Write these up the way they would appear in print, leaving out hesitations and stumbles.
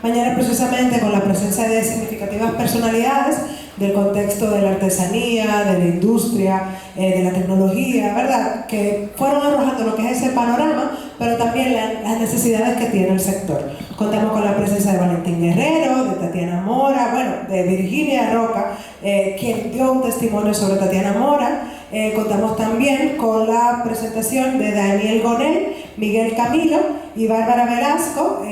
Mañana precisamente con la presencia de significativas personalidades del contexto de la artesanía, de la industria, de la tecnología, ¿verdad? Que fueron arrojando lo que es ese panorama, pero también las necesidades que tiene el sector. Contamos con la presencia de Valentín Guerrero, de Tatiana Mora, bueno, de Virginia Roca, quien dio un testimonio sobre Tatiana Mora. Contamos también con la presentación de Daniel Gonel, Miguel Camilo y Bárbara Velasco,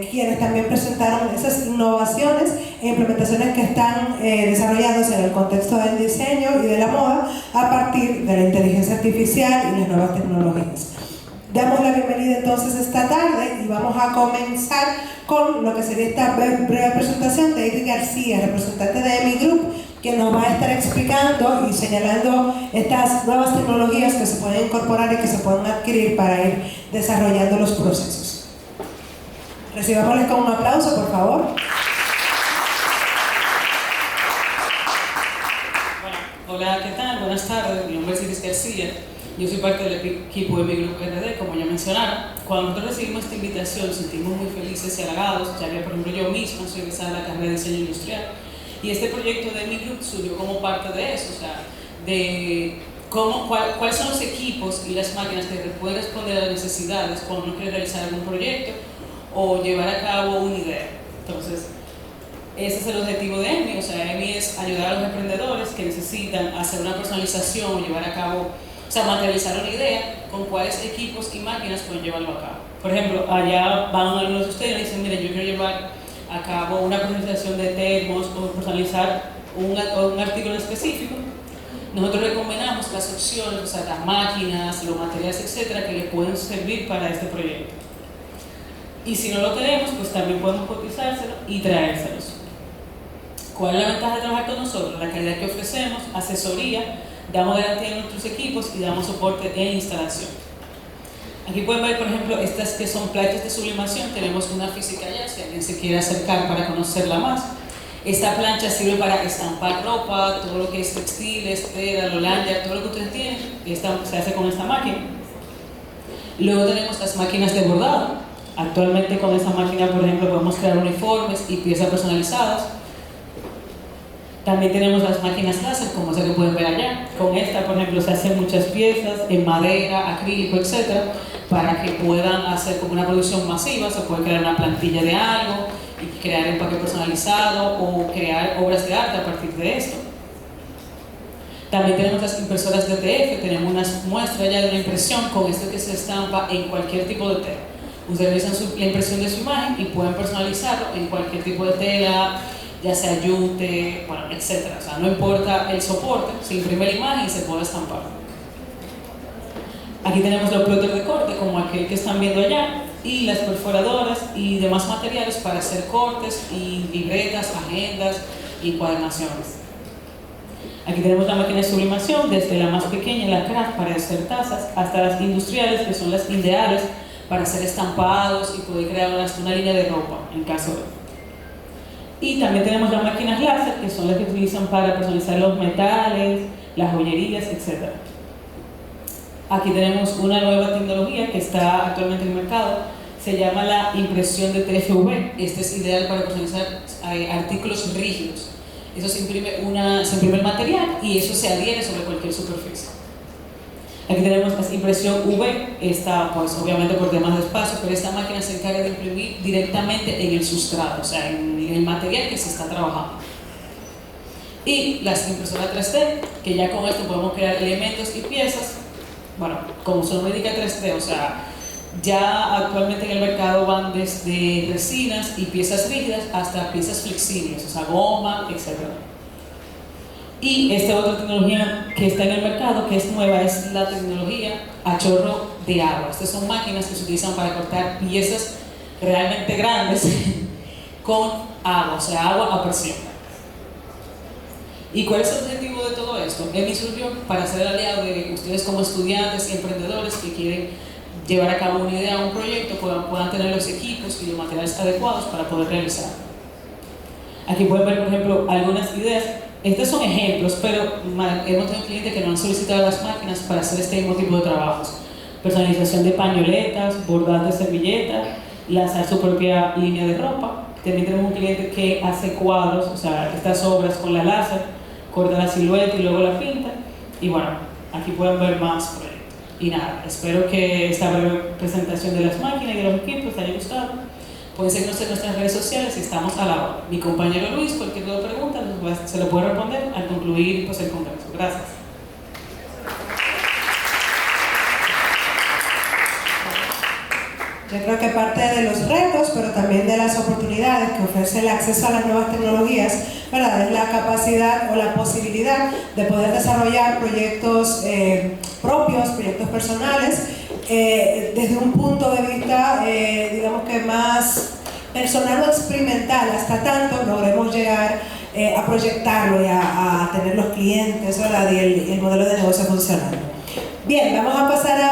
quienes también presentaron esas innovaciones e implementaciones que están desarrollándose en el contexto del diseño y de la moda a partir de la inteligencia artificial y las nuevas tecnologías. Damos la bienvenida entonces esta tarde y vamos a comenzar con lo que sería esta breve presentación de Edith García, representante de EMI Group, que nos va a estar explicando y señalando estas nuevas tecnologías que se pueden incorporar y que se pueden adquirir para ir desarrollando los procesos. Recibámosles con un aplauso, por favor. Hola, ¿qué tal? Buenas tardes, mi nombre es Edith García. Yo soy parte del equipo de EMI Group RD, como ya mencionaron. Cuando nosotros recibimos esta invitación, nos sentimos muy felices y halagados, ya que, por ejemplo, yo misma soy egresada de la carrera de diseño industrial. Y este proyecto de EMI Group surgió como parte de eso, o sea, de cuáles son los equipos y las máquinas que pueden responder a las necesidades cuando uno quiere realizar algún proyecto o llevar a cabo una idea. Entonces, ese es el objetivo de EMI, o sea, EMI es ayudar a los emprendedores que necesitan hacer una personalización o llevar a cabo, o sea, materializar una idea con cuáles equipos y máquinas pueden llevarlo a cabo. Por ejemplo, allá van algunos de ustedes y dicen, miren, yo quiero llevar a cabo una personalización de termos o personalizar un artículo específico. Nosotros recomendamos las opciones, o sea, las máquinas, los materiales, etcétera, que le pueden servir para este proyecto. Y si no lo tenemos, pues también podemos cotizárselo y traérselos. ¿Cuál es la ventaja de trabajar con nosotros? La calidad que ofrecemos, asesoría, damos garantía a nuestros equipos y damos soporte en instalación. Aquí pueden ver, por ejemplo, estas que son planchas de sublimación. Tenemos una física allá, si alguien se quiere acercar para conocerla más. Esta plancha sirve para estampar ropa, todo lo que es textiles, tela, Hollandia, todo lo que ustedes tienen, se hace con esta máquina. Luego tenemos las máquinas de bordado. Actualmente con esta máquina, por ejemplo, podemos crear uniformes y piezas personalizadas. También tenemos las máquinas láser, como esa que pueden ver allá. Con esta, por ejemplo, se hacen muchas piezas en madera, acrílico, etc. para que puedan hacer como una producción masiva. Se puede crear una plantilla de algo y crear un paquete personalizado o crear obras de arte a partir de esto. También tenemos las impresoras DTF, tenemos una muestra ya de una impresión con esto que se estampa en cualquier tipo de tela. Ustedes realizan la impresión de su imagen y pueden personalizarlo en cualquier tipo de tela, ya sea yute, bueno, etc. O sea, no importa el soporte, se imprime la imagen y se puede estampar. Aquí tenemos los plotters de corte, como aquel que están viendo allá, y las perforadoras y demás materiales para hacer cortes y libretas, agendas y encuadernaciones. Aquí tenemos la máquina de sublimación, desde la más pequeña, la craft, para hacer tazas, hasta las industriales, que son las ideales para hacer estampados y poder crear una línea de ropa, en caso de... Y también tenemos las máquinas láser, que son las que utilizan para personalizar los metales, las joyerías, etc. Aquí tenemos una nueva tecnología que está actualmente en el mercado, se llama la impresión de TFV. Este es ideal para personalizar artículos rígidos. Eso se imprime el material y eso se adhiere sobre cualquier superficie. Aquí tenemos la impresión UV, esta pues obviamente por temas de espacio, pero esta máquina se encarga de imprimir directamente en el sustrato, o sea, en el material que se está trabajando. Y las impresoras 3D, que ya con esto podemos crear elementos y piezas, bueno, como son médica 3D, o sea, ya actualmente en el mercado van desde resinas y piezas rígidas hasta piezas flexibles, o sea, goma, etc. Y esta otra tecnología que está en el mercado, que es nueva, es la tecnología a chorro de agua. Estas son máquinas que se utilizan para cortar piezas realmente grandes con agua, o sea, agua a presión. ¿Y cuál es el objetivo de todo esto? EMI surgió para ser el aliado de ustedes como estudiantes y emprendedores que quieren llevar a cabo una idea, un proyecto, puedan tener los equipos y los materiales adecuados para poder realizar. Aquí pueden ver, por ejemplo, algunas ideas. Estos son ejemplos, pero hemos tenido clientes que nos han solicitado las máquinas para hacer este mismo tipo de trabajos. Personalización de pañoletas, bordar de servilletas, lanzar su propia línea de ropa. También tenemos un cliente que hace cuadros, o sea, estas obras con la láser, corta la silueta y luego la pinta. Y bueno, aquí pueden ver más proyectos. Y nada, espero que esta breve presentación de las máquinas y de los equipos te haya gustado. Pueden seguirnos en nuestras redes sociales y estamos a la hora. Mi compañero Luis, cualquier otra pregunta, se lo puede responder al concluir pues, el congreso. Gracias. Yo creo que parte de los retos, pero también de las oportunidades que ofrece el acceso a las nuevas tecnologías, ¿verdad?, es la capacidad o la posibilidad de poder desarrollar proyectos propios, proyectos personales, desde un punto de vista, digamos que más personal o experimental, hasta tanto logremos llegar a proyectarlo y a tener los clientes, ¿verdad?, y el modelo de negocio funcionando. Bien, vamos a pasar a